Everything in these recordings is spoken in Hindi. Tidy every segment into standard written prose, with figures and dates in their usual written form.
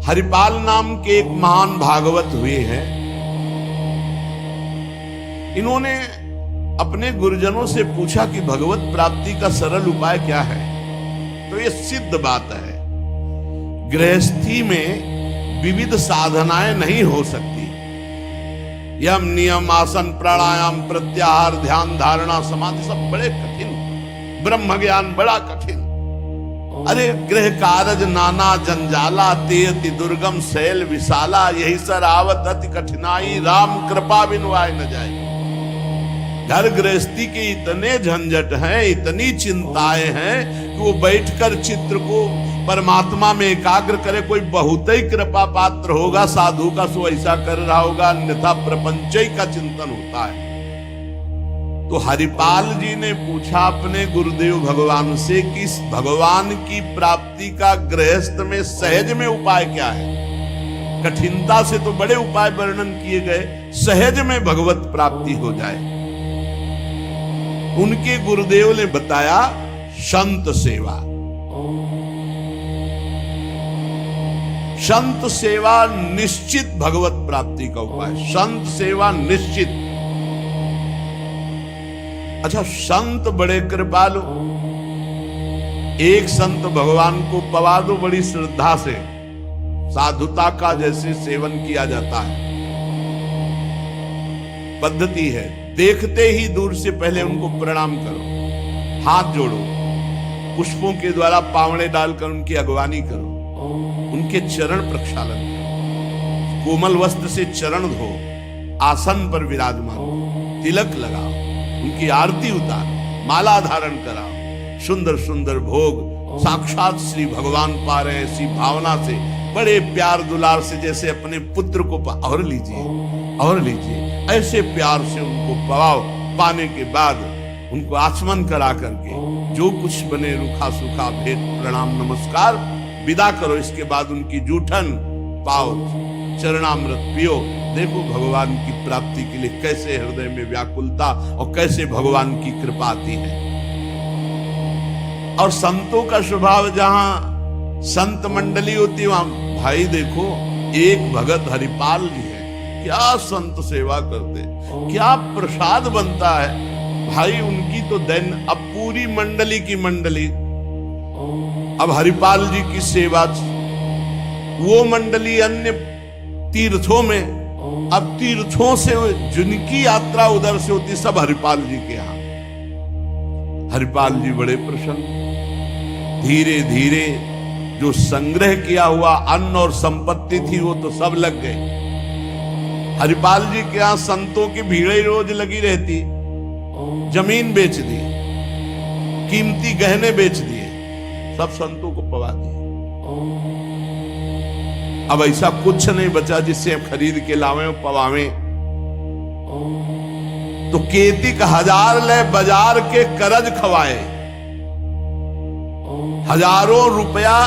हरिपाल नाम के एक महान भागवत हुए हैं। इन्होंने अपने गुरुजनों से पूछा कि भगवत प्राप्ति का सरल उपाय क्या है। तो ये सिद्ध बात है, गृहस्थी में विविध साधनाएं नहीं हो सकती। यम नियम आसन प्राणायाम प्रत्याहार ध्यान धारणा समाधि सब बड़े कठिन, ब्रह्म ज्ञान बड़ा कठिन। अरे गृह कारज नाना जंजाला तेयति दुर्गम शैल विशाला, यही सर आवत अति कठिनाई राम कृपा बिनु आए न जाए। घर गृहस्थी के इतने झंझट हैं, इतनी चिंताएं हैं कि वो बैठकर चित्र को परमात्मा में एकाग्र करे। कोई बहुत ही कृपा पात्र होगा साधु का, सो ऐसा कर रहा होगा, अन्यथा प्रपंच का चिंतन होता है। तो हरिपाल जी ने पूछा अपने गुरुदेव भगवान से कि इस भगवान की प्राप्ति का गृहस्थ में सहज में उपाय क्या है। कठिनता से तो बड़े उपाय वर्णन किए गए, सहज में भगवत प्राप्ति हो जाए। उनके गुरुदेव ने बताया संत सेवा। संत सेवा निश्चित भगवत प्राप्ति का उपाय, संत सेवा निश्चित। अच्छा, संत बड़े कृपालु, एक संत भगवान को पवा दो बड़ी श्रद्धा से, साधुता का जैसे सेवन किया जाता है। पद्धति है, देखते ही दूर से पहले उनको प्रणाम करो, हाथ जोड़ो, पुष्पों के द्वारा पावड़े डालकर उनकी अगवानी करो, उनके चरण प्रक्षालन करो, कोमल वस्त्र से चरण धो, आसन पर विराजमान, तिलक लगाओ, उनकी आरती उतारो, माला धारण कराओ, सुंदर सुंदर भोग साक्षात श्री भगवान पा रहे हैं ऐसी भावना से, बड़े प्यार दुलार से, जैसे अपने पुत्र को और लीजिए और लीजिए, ऐसे प्यार से उनको पवाओ। पाने के बाद उनको आचमन करा करके जो कुछ बने रूखा सूखा भेंट प्रणाम नमस्कार विदा करो। इसके बाद उनकी जूठन पाओ, चरणामृत पियो। देखो भगवान की प्राप्ति के लिए कैसे हृदय में व्याकुलता और कैसे भगवान की कृपा आती है। और संतों का स्वभाव, जहां संत मंडली होती है वहां भाई देखो, एक भगत हरिपाल जी है, क्या संत सेवा करते, क्या प्रसाद बनता है भाई उनकी तो दैन। अब पूरी मंडली की मंडली, अब हरिपाल जी की सेवा, वो मंडली अन्य तीर्थों में, अब तीर्थों से जिनकी यात्रा उधर से होती सब हरिपाल जी के यहां। हरिपाल जी बड़े प्रसन्न, धीरे धीरे जो संग्रह किया हुआ अन्न और संपत्ति थी वो तो सब लग गए। हरिपाल जी के यहां संतों की भीड़ रोज लगी रहती, जमीन बेच दी, कीमती गहने बेच दिए, सब संतों को पवा दिए। अब ऐसा कुछ नहीं बचा जिससे हम खरीद के लावें और पवावें। तो केतिक 1000 ले बाजार के करज खवाए, हजारों रुपया।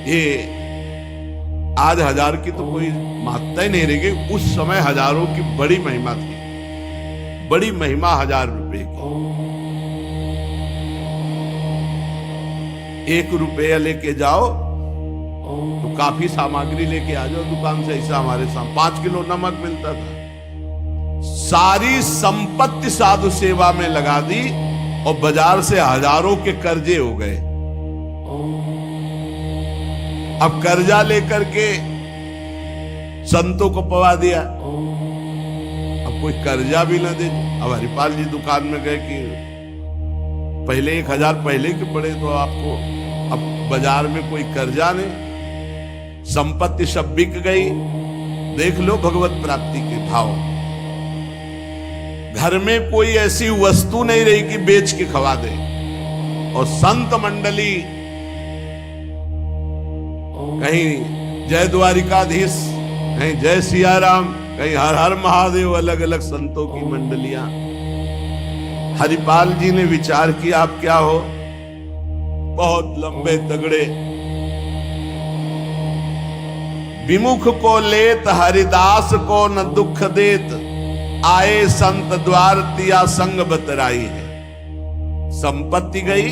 ये आज 1000 की तो कोई महत्ता ही नहीं रह गई, उस समय हजारों की बड़ी महिमा थी, बड़ी महिमा 1000 रुपए की। 1 रुपया लेके जाओ तो काफी सामग्री लेके आ जाओ दुकान से। ऐसा हमारे साथ 5 किलो नमक मिलता था। सारी संपत्ति साधु सेवा में लगा दी और बाजार से हजारों के कर्जे हो गए। अब कर्जा लेकर के संतों को पवा दिया, अब कोई कर्जा भी ना दे। अब हरिपाल जी दुकान में गए कि पहले 1000 पहले के पड़े तो आपको, अब बाजार में कोई कर्जा नहीं, संपत्ति सब बिक गई। देख लो भगवत प्राप्ति के भाव। घर में कोई ऐसी वस्तु नहीं रही कि बेच के खवा दे। और संत मंडली, कहीं जय द्वारिकाधीश, कहीं जय सिया राम, कहीं हर हर महादेव, अलग अलग संतों की मंडलियां। हरिपाल जी ने विचार किया आप क्या हो, बहुत लंबे तगड़े। विमुख को लेत हरिदास को न दुख देत, आए संत द्वार तिया संग बतराई है। संपत्ति गई,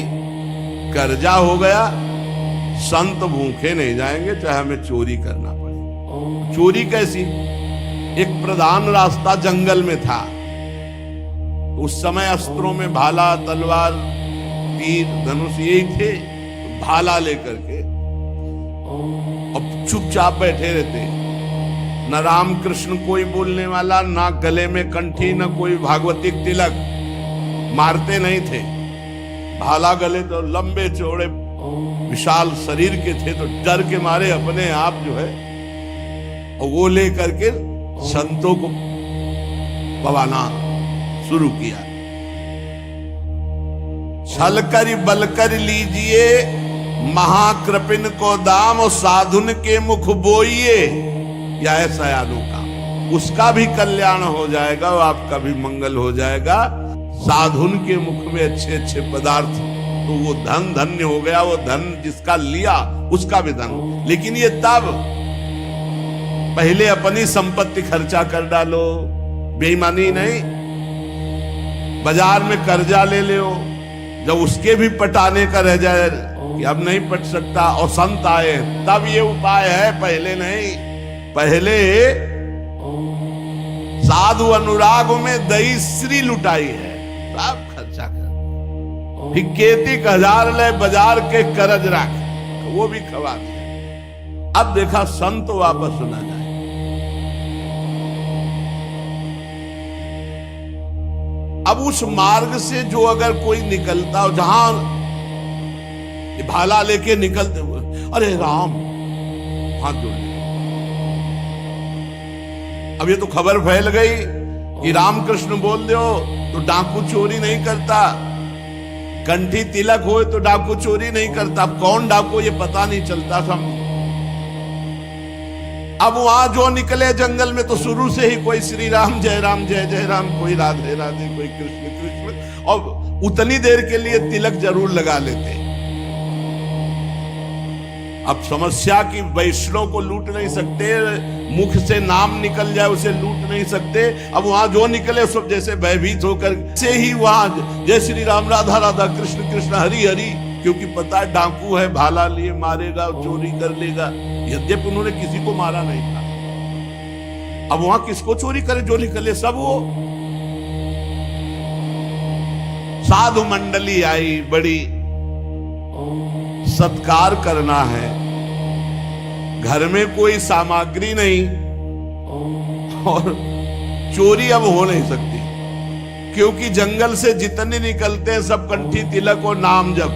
कर्जा हो गया, संत भूखे नहीं जाएंगे चाहे हमें चोरी करना पड़े। चोरी कैसी? एक प्रधान रास्ता जंगल में था। उस समय अस्त्रों में भाला, तलवार, तीर, धनुष यही थे। भाला लेकर के अब चुपचाप बैठे रहते, न राम कृष्ण कोई बोलने वाला, ना गले में कंठी, न कोई भागवतिक तिलक, मारते नहीं थे। भाला गले तो लंबे चौड़े विशाल शरीर के थे, तो डर के मारे अपने आप जो है वो लेकर के संतों को पवाना शुरू किया। छल कर बल कर लीजिए महाकृपिन को दाम, और साधुन के मुख बोइए या ऐसा यादों का, उसका भी कल्याण हो जाएगा और आपका भी मंगल हो जाएगा। साधुन के मुख में अच्छे अच्छे पदार्थ, तो वो धन धन्य हो गया। वो धन जिसका लिया उसका भी धन। लेकिन ये तब, पहले अपनी संपत्ति खर्चा कर डालो, बेईमानी नहीं। बाजार में कर्जा ले लो, जब उसके भी पटाने का रह जाए कि अब नहीं पट सकता और संत आए, तब ये उपाय है, पहले नहीं। पहले साधु अनुराग में दही श्री लुटाई है, सब खर्चा कर। फिर खेती 1000 ले बाजार के करज रख, वो भी खवा दिया। अब देखा संत वापस सुना जाए। अब उस मार्ग से जो अगर कोई निकलता हो, जहां भाला लेके निकलते हुए, अरे राम, हाथ जोड़ लिया। अब ये तो खबर फैल गई कि रामकृष्ण बोल दो तो डाकू चोरी नहीं करता, कंठी तिलक हो तो डाकू चोरी नहीं करता। अब कौन डाकू ये पता नहीं चलता था। अब वहां जो निकले जंगल में तो शुरू से ही कोई श्री राम जय राम जय जय राम, कोई राधे राधे, कोई कृष्ण कृष्ण, और उतनी देर के लिए तिलक जरूर लगा लेते। अब समस्या की वैष्णव को लूट नहीं सकते, मुख से नाम निकल जाए उसे लूट नहीं सकते। अब वहां जो निकले सब जैसे भयभीत होकर से ही वहां जय श्री राम, राधा राधा, कृष्ण कृष्ण, हरि हरि, क्योंकि पता है डाकू है, भाला लिए मारेगा, चोरी कर लेगा। यद्यपि उन्होंने किसी को मारा नहीं था। अब वहां किसको चोरी करे? जो निकले सब वो। साधु मंडली आई, बड़ी सत्कार करना है, घर में कोई सामग्री नहीं और चोरी अब हो नहीं सकती, क्योंकि जंगल से जितने निकलते हैं सब कंठी तिलक और नाम जप,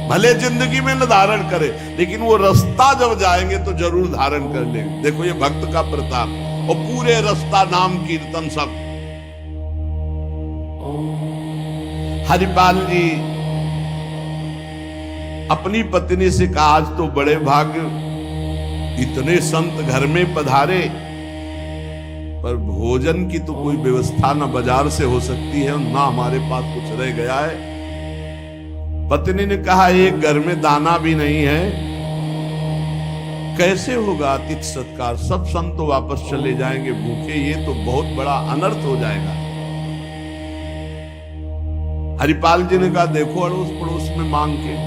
भले जिंदगी में न धारण करे लेकिन वो रास्ता जब जाएंगे तो जरूर धारण कर लेंगे। देखो ये भक्त का प्रताप, और पूरे रास्ता नाम कीर्तन सब। हरिपाल जी अपनी पत्नी से कहा, आज तो बड़े भाग्य, इतने संत घर में पधारे, पर भोजन की तो कोई व्यवस्था ना बाजार से हो सकती है, ना हमारे पास कुछ रह गया है। पत्नी ने कहा, एक घर में दाना भी नहीं है, कैसे होगा अतिथि सत्कार? सब संत तो वापस चले जाएंगे भूखे, ये तो बहुत बड़ा अनर्थ हो जाएगा। हरिपाल जी ने कहा, देखो अड़ोस पड़ोस में मांग के।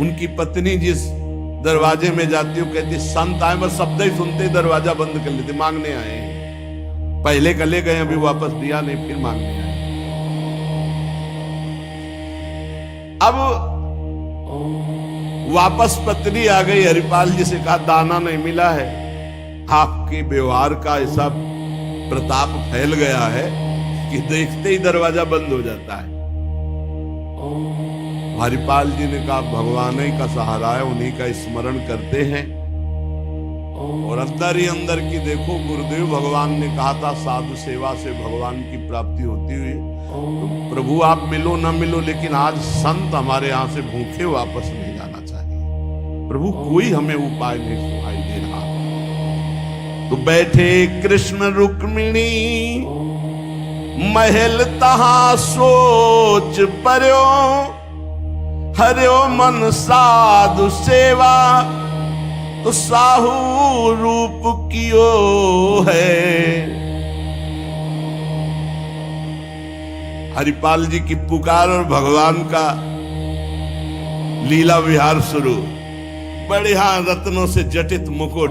उनकी पत्नी जिस दरवाजे में जाती हो, कहती संत आए, बस शब्द ही सुनते ही दरवाजा बंद कर लेते, मांगने आए। पहले कले गए, अभी वापस दिया नहीं, फिर मांगने आए। अब वापस पत्नी आ गई, हरिपाल जी से कहा, दाना नहीं मिला है। आपके व्यवहार का ऐसा प्रताप फैल गया है कि देखते ही दरवाजा बंद हो जाता है। हरिपाल जी ने कहा, भगवान ही का सहारा है, उन्हीं का स्मरण करते हैं। और अंदर ही अंदर की देखो, गुरुदेव भगवान ने कहा था, साधु सेवा से भगवान की प्राप्ति होती हुई। तो प्रभु आप मिलो न मिलो, लेकिन आज संत हमारे यहां से भूखे वापस नहीं जाना चाहिए। प्रभु कोई हमें उपाय नहीं सुनाई दे रहा। तो बैठे कृष्ण रुक्मिणी महल तहां सोच पर्यो, हरियो मन साधु सेवा, तो साहू रूप कियो है। हरिपाल जी की पुकार और भगवान का लीला विहार शुरू। बढ़िया रत्नों से जटित मुकुट,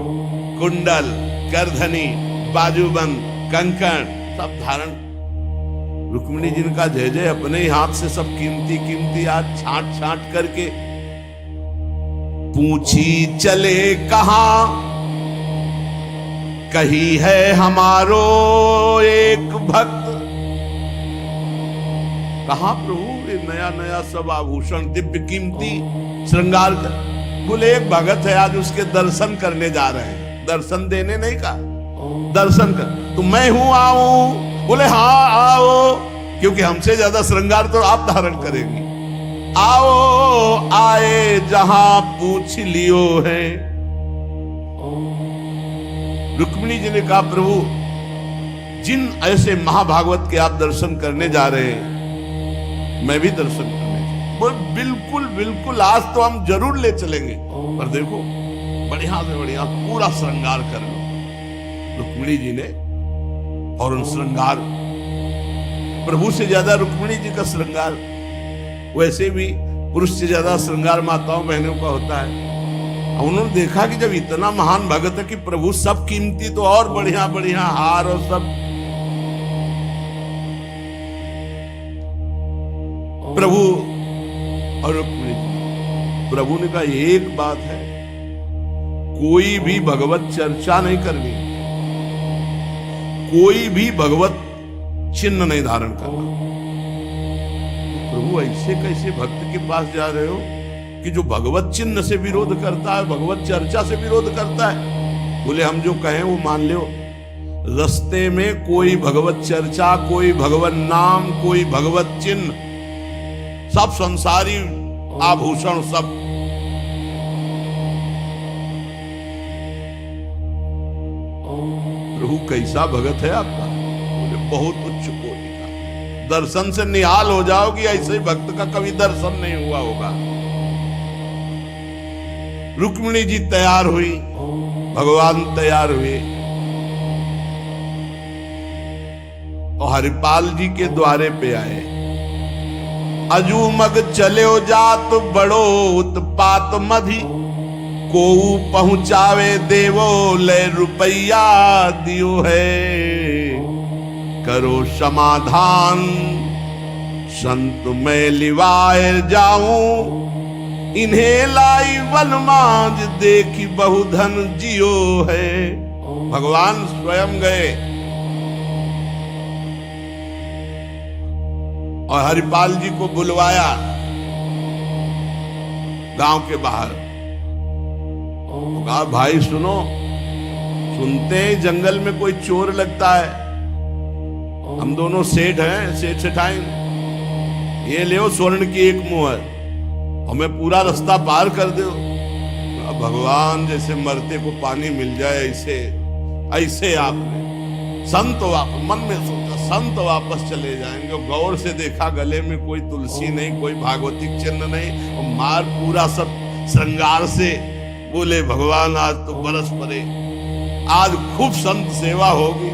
कुंडल, करधनी, बाजूबंद, कंकण सब धारण। रुक्मिणी जिनका जय जय, अपने ही हाथ से सब कीमती कीमती आज छांट छांट करके। पूछी चले कहां, कही है हमारो एक भक्त। कहा प्रभु ये नया नया सब आभूषण दिव्य कीमती श्रृंगार कर। बोले एक भगत है आज उसके दर्शन करने जा रहे हैं। दर्शन देने नहीं कहा, दर्शन कर। तो मैं हूं आऊं? बोले हाँ आओ, क्योंकि हमसे ज्यादा श्रृंगार तो आप धारण करेंगे। आओ आए जहां पूछ लियो है। रुक्मिणी जी ने कहा प्रभु जिन ऐसे महाभागवत के आप दर्शन करने जा रहे हैं, मैं भी दर्शन करने। बोल बिल्कुल बिल्कुल, आज तो हम जरूर ले चलेंगे, पर देखो बढ़िया से बढ़िया पूरा श्रृंगार कर लो। रुक्मिणी जी ने और श्रृंगार, प्रभु से ज्यादा रुक्मिणी जी का श्रृंगार। वैसे भी पुरुष से ज्यादा श्रृंगार माताओं बहनों का होता है। उन्होंने देखा कि जब इतना महान भगत है कि प्रभु सब कीमती, तो और बढ़िया बढ़िया हार और सब। प्रभु और रुक्मिणी, प्रभु ने कहा एक बात है, कोई भी भगवत चर्चा नहीं करनी, कोई भी भगवत चिन्ह नहीं धारण करना। प्रभु ऐसे कैसे भक्त के पास जा रहे हो कि जो भगवत चिन्ह से विरोध करता है, भगवत चर्चा से विरोध करता है? बोले हम जो कहें वो मान लो। रास्ते में कोई भगवत चर्चा, कोई भगवत नाम, कोई भगवत चिन्ह, सब संसारी आभूषण सब। प्रभु कैसा भगत है आपका? बोले बहुत उच्च कोटि का। दर्शन से निहाल हो जाओगी, ऐसे भक्त का कभी दर्शन नहीं हुआ होगा। रुक्मिणी जी तैयार हुई, भगवान तैयार हुए और हरिपाल जी के द्वारे पे आए। अजू मग चले जात बड़ो उत्पात मधि, को पहुंचावे देवो ले रुपया दियो है। करो समाधान संत मैं लिवाए जाऊं, इन्हें लाई वनमाज देखी बहुधन जियो है। भगवान स्वयं गए और हरिपाल जी को बुलवाया गांव के बाहर। तो कहा भाई सुनो, सुनते हैं जंगल में कोई चोर लगता है, हम दोनों सेठ हैं, सेठ सेठाइन, ये ले स्वर्ण की एक मुहर, हमें पूरा रास्ता पार कर दो। भगवान जैसे मरते को पानी मिल जाए ऐसे ऐसे आपने संत वापस मन में सोचा, संत वापस चले जाएंगे। गौर से देखा गले में कोई तुलसी नहीं, कोई भागवतिक चिन्ह नहीं, और मार पूरा सब श्रृंगार से। बोले भगवान आज तो बरस पड़े, आज खूब संत सेवा होगी।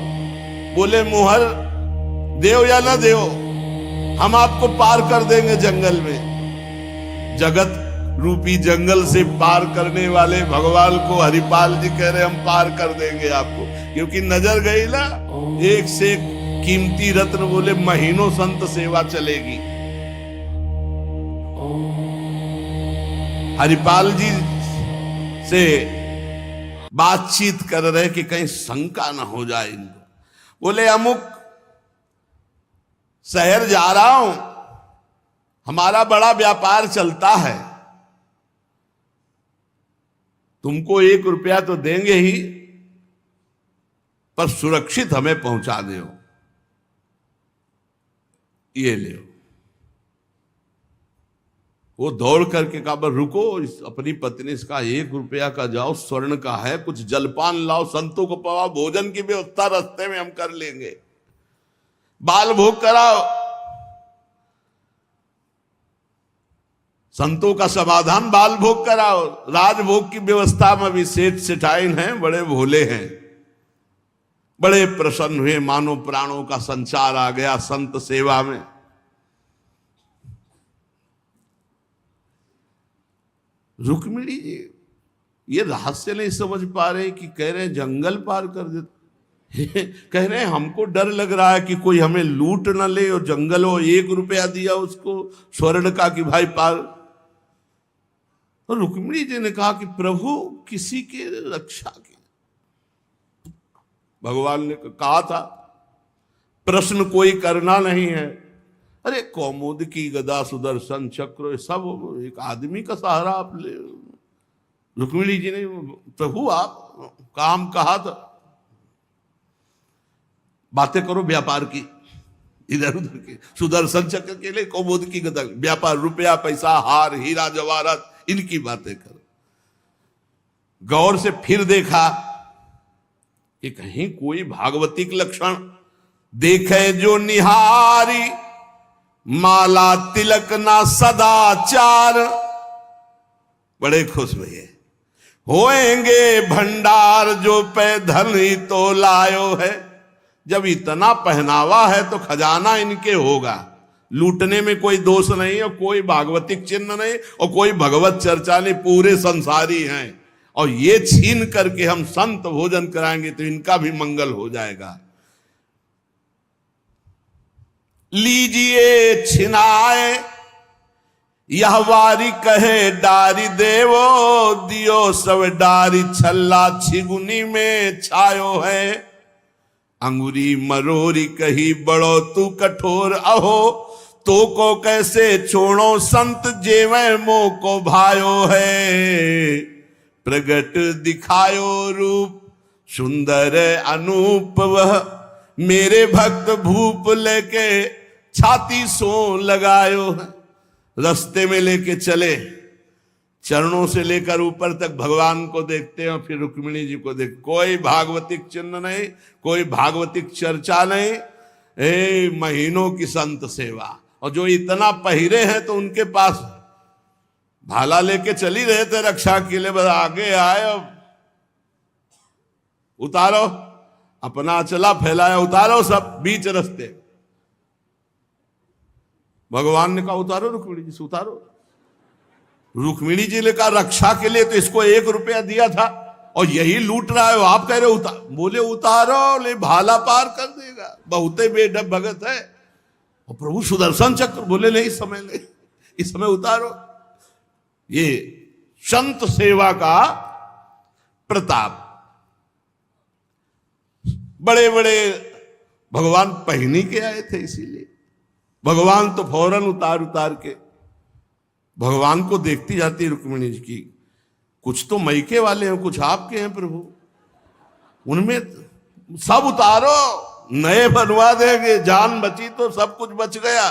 बोले मुहर देव या ना देव, हम आपको पार कर देंगे जंगल में। जगत रूपी जंगल से पार करने वाले भगवान को हरिपाल जी कह रहे हम पार कर देंगे आपको, क्योंकि नजर गई ना एक से कीमती रत्न। बोले महीनों संत सेवा चलेगी। हरिपाल जी से बातचीत कर रहे कि कहीं शंका ना हो जाए इनको। बोले अमुक शहर जा रहा हूं, हमारा बड़ा व्यापार चलता है, तुमको 1 रुपया तो देंगे ही, पर सुरक्षित हमें पहुंचा दो, ये ले। वो दौड़ करके कहा रुको, अपनी पत्नी से कहा 1 रुपया का जाओ, स्वर्ण का है, कुछ जलपान लाओ, संतों को पवाओ, भोजन की व्यवस्था रास्ते में हम कर लेंगे, बाल भोग कराओ, संतों का समाधान बाल भोग कराओ। राजभोग की व्यवस्था में भी सेठ सेठाइन हैं, बड़े भोले हैं, बड़े प्रसन्न हुए, मानो प्राणों का संचार आ गया संत सेवा में। रुक्मिणी जी ये रहस्य नहीं समझ पा रहे कि कह रहे जंगल पार कर देते, कह रहे हैं हमको डर लग रहा है कि कोई हमें लूट न ले, और जंगल हो 1 रुपया दिया उसको स्वर्ण का कि भाई पार। तो रुक्मिणी जी ने कहा कि प्रभु किसी के रक्षा की, भगवान ने कहा था प्रश्न कोई करना नहीं है। अरे कौमुद की गदा सुदर्शन चक्र सब एक आदमी का सहारा आप ले। रुक्मिणी जी ने प्रभु आप काम कहा था, बातें करो व्यापार की, इधर उधर के सुदर्शन चक्र के लिए कौमुद की गदा, व्यापार रुपया पैसा हार हीरा जवाहरात इनकी बातें करो। गौर से फिर देखा कि कहीं कोई भागवतिक लक्षण देखे जो निहारी, माला तिलक ना सदाचार। बड़े खुश हुए, होएंगे भंडार जो पे धन ही तो लायो है। जब इतना पहनावा है तो खजाना इनके होगा, लूटने में कोई दोष नहीं और कोई भागवतिक चिन्ह नहीं और कोई भगवत चर्चा नहीं, पूरे संसारी हैं। और ये छीन करके हम संत भोजन कराएंगे तो इनका भी मंगल हो जाएगा। लीजिए छिनाए यह वारी कहे डारी देवो, दियो सब डारी छल्ला छिगुनी में छायो है। अंगुरी मरोरी कही बड़ो तू कठोर, अहो तो को कैसे छोड़ो संत जेवे मोह को भायो है। प्रगट दिखायो रूप सुंदर अनूप, वह मेरे भक्त भूप लेके छाती सो लगायो है। रास्ते में लेके चले, चरणों से लेकर ऊपर तक भगवान को देखते हैं और फिर रुक्मिणी जी को देख। कोई भागवतिक चिन्ह नहीं, कोई भागवतिक चर्चा नहीं, महीनों की संत सेवा। और जो इतना पहिरे हैं तो उनके पास भाला लेके चली रहे थे रक्षा के लिए, बस आगे आए और उतारो, अपना चला फैलाया, उतारो सब बीच रास्ते। भगवान ने कहा उतारो रुक्मिणी जी से, उतारो। रुक्मिणी जी ने कहा रक्षा के लिए तो इसको 1 रुपया दिया था और यही लूट रहा है, आप कह रहे उतार। बोले उतारो, ले भाला पार कर देगा, बहुते बेढब भगत है। और प्रभु सुदर्शन चक्र, बोले नहीं इस समय ले, इस समय उतारो। ये संत सेवा का प्रताप। बड़े बड़े भगवान पहनी के आए थे, इसीलिए भगवान तो फौरन उतार उतार के भगवान को देखती जाती रुक्मिणी जी की। कुछ तो मैके वाले हैं, कुछ आपके हैं प्रभु, उनमें सब उतारो, नए बनवा देंगे, जान बची तो सब कुछ बच गया।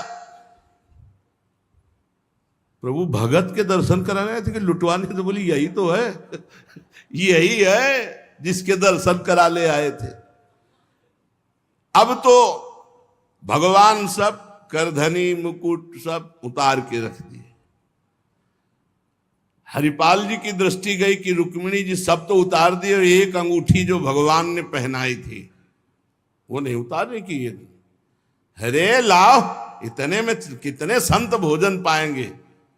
प्रभु भगत के दर्शन कराने आए थे कि लुटवाने? तो बोली यही तो है, यही है जिसके दर्शन करा ले आए थे। अब तो भगवान सब करधनी मुकुट सब उतार के रख दिए। हरिपाल जी की दृष्टि गई कि रुक्मिणी जी सब तो उतार दिए, और एक अंगूठी जो भगवान ने पहनाई थी वो नहीं उतारने की। ये हरे लाओ, इतने में कितने संत भोजन पाएंगे।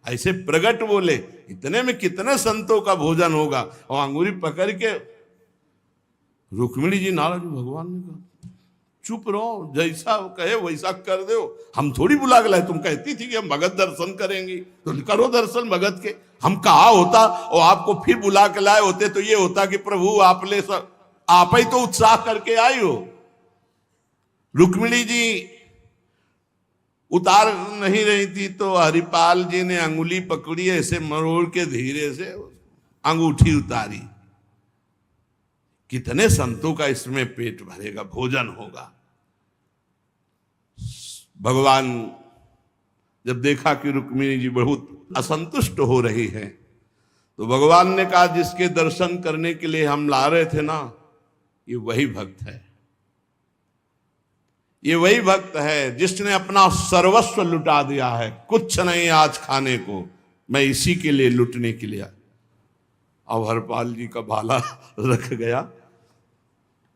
ऐसे प्रगट बोले, इतने में कितने संतों का भोजन होगा। और अंगूरी पकड़ के रुक्मिणी जी नाराज। भगवान ने कहा चुप रहो, जैसा कहे वैसा कर दो, हम थोड़ी बुला के लाए। तुम कहती थी कि हम भगत दर्शन करेंगे तो करो दर्शन भगत के। हम कहा होता और आपको फिर बुला के लाए होते तो ये होता कि प्रभु आप ले सब, आप ही तो उत्साह करके आई हो। रुक्मिणी जी उतार नहीं रही थी तो हरिपाल जी ने अंगुली पकड़ी, ऐसे मरोड़ के धीरे से अंगूठी उतारी। कितने संतों का इसमें पेट भरेगा, भोजन होगा। भगवान जब देखा कि रुक्मिणी जी बहुत असंतुष्ट हो रही है तो भगवान ने कहा जिसके दर्शन करने के लिए हम ला रहे थे ना, ये वही भक्त है। ये वही भक्त है जिसने अपना सर्वस्व लुटा दिया है। कुछ नहीं आज खाने को, मैं इसी के लिए लुटने के लिए। अब हरपाल जी का भाला रख गया।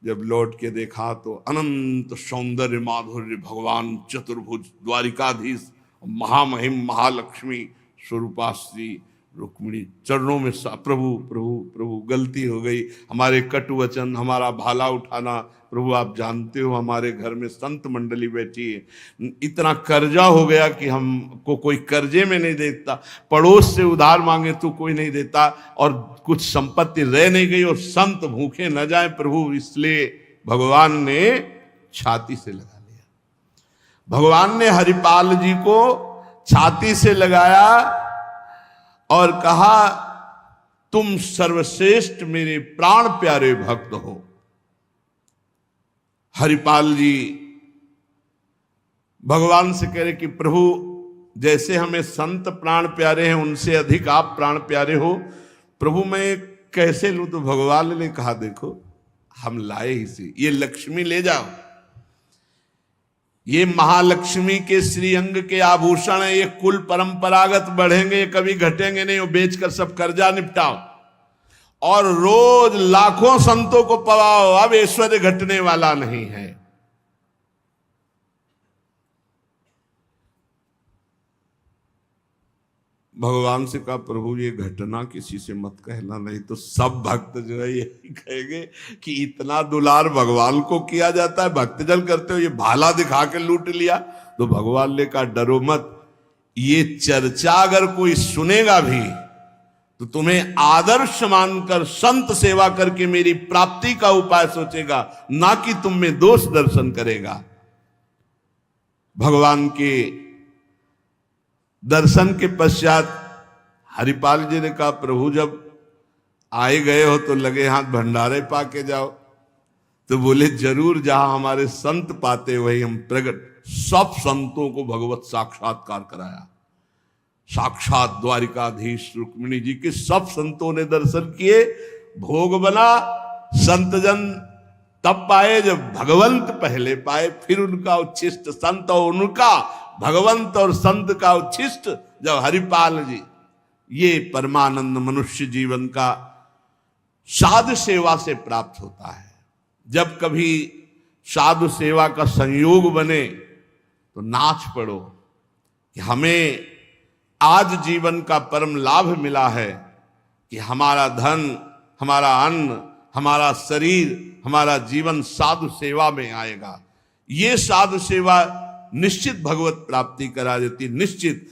जब लौट के देखा तो अनंत सौंदर्य माधुर्य भगवान चतुर्भुज द्वारिकाधीश महामहिम महालक्ष्मी स्वरूपाश्री रुक्मिणी चरणों में प्रभु प्रभु प्रभु गलती हो गई, हमारे कटु वचन, हमारा भाला उठाना, प्रभु आप जानते हो हमारे घर में संत मंडली बैठी है, इतना कर्जा हो गया कि हमको कोई कर्जे में नहीं देता, पड़ोस से उधार मांगे तो कोई नहीं देता, और कुछ संपत्ति रह नहीं गई और संत भूखे न जाए प्रभु, इसलिए भगवान ने छाती से लगा लिया। भगवान ने हरिपाल जी को छाती से लगाया और कहा तुम सर्वश्रेष्ठ मेरे प्राण प्यारे भक्त हो। हरिपाल जी भगवान से कह रहे कि प्रभु जैसे हमें संत प्राण प्यारे हैं उनसे अधिक आप प्राण प्यारे हो, प्रभु मैं कैसे लूं? तो भगवान ने कहा देखो हम लाए ही से, ये लक्ष्मी ले जाओ, ये महालक्ष्मी के श्रीअंग के आभूषण है, ये कुल परंपरागत बढ़ेंगे, ये कभी घटेंगे नहीं, वो बेचकर सब कर्जा निपटाओ और रोज लाखों संतों को पवाओ, अब ऐश्वर्य घटने वाला नहीं है। भगवान से कहा प्रभु ये घटना किसी से मत कहना, नहीं तो सब भक्त जो है यही कहेंगे कि इतना दुलार भगवान को किया जाता है, भक्तजन करते हो ये भाला दिखा के लूट लिया। तो भगवान ने कहा डरो मत, ये चर्चा अगर कोई सुनेगा भी तो तुम्हें आदर्श मानकर संत सेवा करके मेरी प्राप्ति का उपाय सोचेगा, ना कि तुम में दोष दर्शन करेगा। भगवान के दर्शन के पश्चात हरिपाल जी ने कहा प्रभु जब आए गए हो तो लगे हाथ भंडारे पाके जाओ। तो बोले जरूर, जहां हमारे संत पाते वही हम प्रकट। सब संतों को भगवत साक्षात्कार कराया, साक्षात द्वारिकाधीश रुक्मिणी जी के सब संतों ने दर्शन किए, भोग बना। संतजन तब पाए जब भगवंत पहले पाए, फिर उनका उच्छिष्ट संत और उनका भगवंत और संत का उच्छिष्ट जब हरिपाल जी। ये परमानंद मनुष्य जीवन का साधु सेवा से प्राप्त होता है। जब कभी साधु सेवा का संयोग बने तो नाच पड़ो कि हमें आज जीवन का परम लाभ मिला है कि हमारा धन, हमारा अन्न, हमारा शरीर, हमारा जीवन साधु सेवा में आएगा। ये साधु सेवा निश्चित भगवत प्राप्ति करा देती, निश्चित।